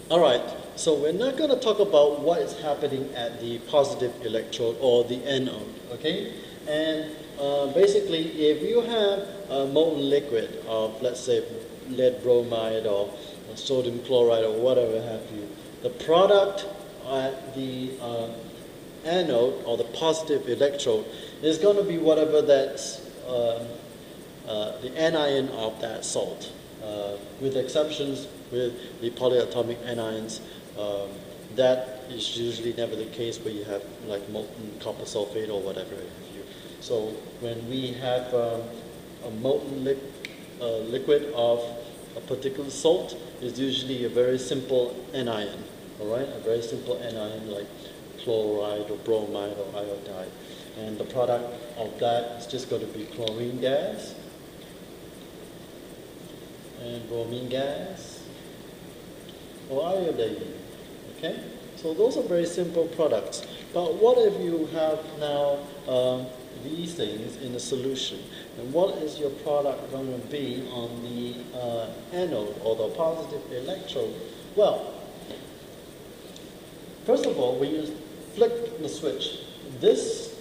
All right, so we're not going to talk about what is happening at the positive electrode or the anode, okay? And basically, if you have a molten liquid of, let's say, lead bromide or sodium chloride or whatever have you, the product at the anode or the positive electrode is going to be whatever that's the anion of that salt, with exceptions with the polyatomic anions. That is usually never the case where you have like molten copper sulfate or whatever have you. So when we have a molten liquid of a particular salt, it's usually a very simple anion, all right? A very simple anion like chloride or bromide or iodide. And the product of that is just going to be chlorine gas and bromine gas or iodine, okay? So those are very simple products. But what if you have now these things in a solution? And what is your product going to be on the anode or the positive electrode? Well, first of all, when you flick the switch, this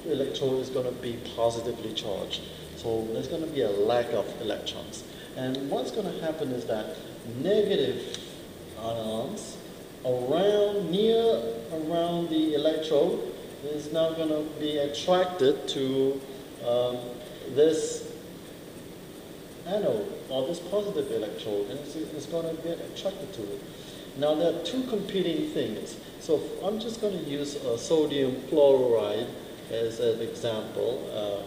electrode is going to be positively charged. So there's going to be a lack of electrons. And what's going to happen is that negative ions around the electrode is now going to be attracted to this anode or this positive electrode, and it's going to get attracted to it. Now there are two competing things. So I'm just going to use sodium chloride as an example,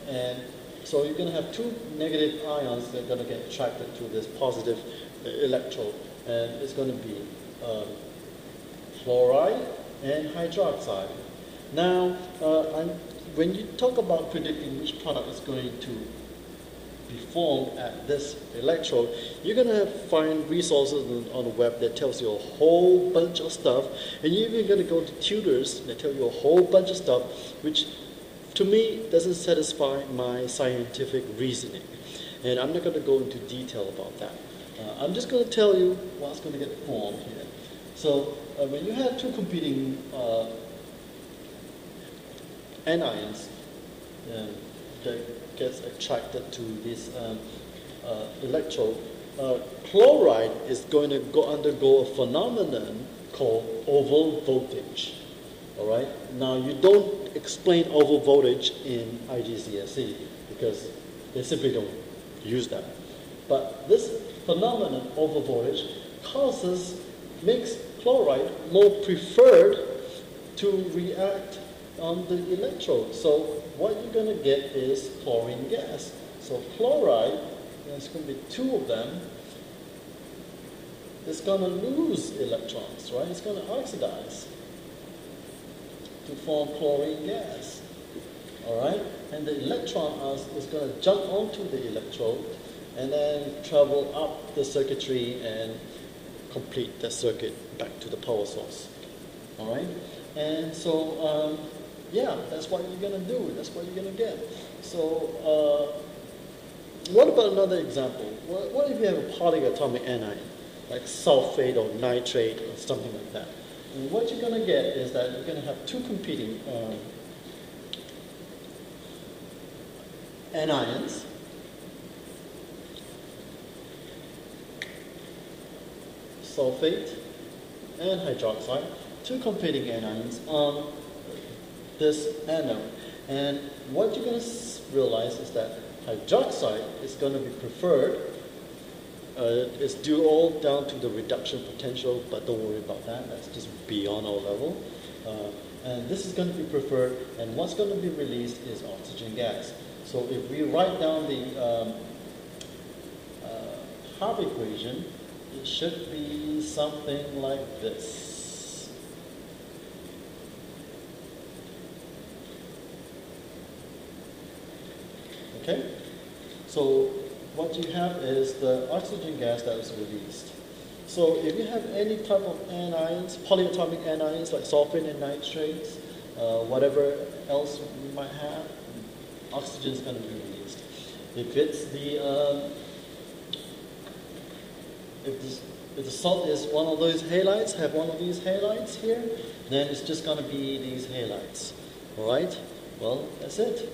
and so you're going to have two negative ions that are going to get attracted to this positive electrode, and it's going to be chloride and hydroxide. Now, when you talk about predicting which product is going to be formed at this electrode, you're going to find resources on the web that tells you a whole bunch of stuff, and you're even going to go to tutors that tell you a whole bunch of stuff, which to me doesn't satisfy my scientific reasoning. And I'm not going to go into detail about that. I'm just going to tell you what's going to get formed here. So when you have two competing anions that gets attracted to this electrode, chloride is going to undergo a phenomenon called oval voltage. All right. Now you don't explain oval voltage in IGCSE because they simply don't use that. But this phenomenon, oval voltage, makes chloride more preferred to react on the electrode. So what you're going to get is chlorine gas. So chloride, there's going to be two of them, it's going to lose electrons, right? It's going to oxidize to form chlorine gas, all right? And the electron is going to jump onto the electrode and then travel up the circuitry and complete the circuit back to the power source, all right? And so, yeah, that's what you're going to do. That's what you're going to get. So, what about another example? What if you have a polyatomic anion, like sulfate or nitrate or something like that? And what you're going to get is that you're going to have two competing anions. Sulfate and hydroxide, two competing anions on this anode. And what you're going to realize is that hydroxide is going to be preferred. It's due all down to the reduction potential, but don't worry about that. That's just beyond our level. And this is going to be preferred, and what's going to be released is oxygen gas. So if we write down the half equation, it should be something like this. Okay? So what you have is the oxygen gas that is released. So if you have any type of anions, polyatomic anions like sulfate and nitrates, whatever else you might have, oxygen is going to be released. If it's the if the salt is one of those halides, have one of these halides here, then it's just going to be these halides. All right? Well, that's it.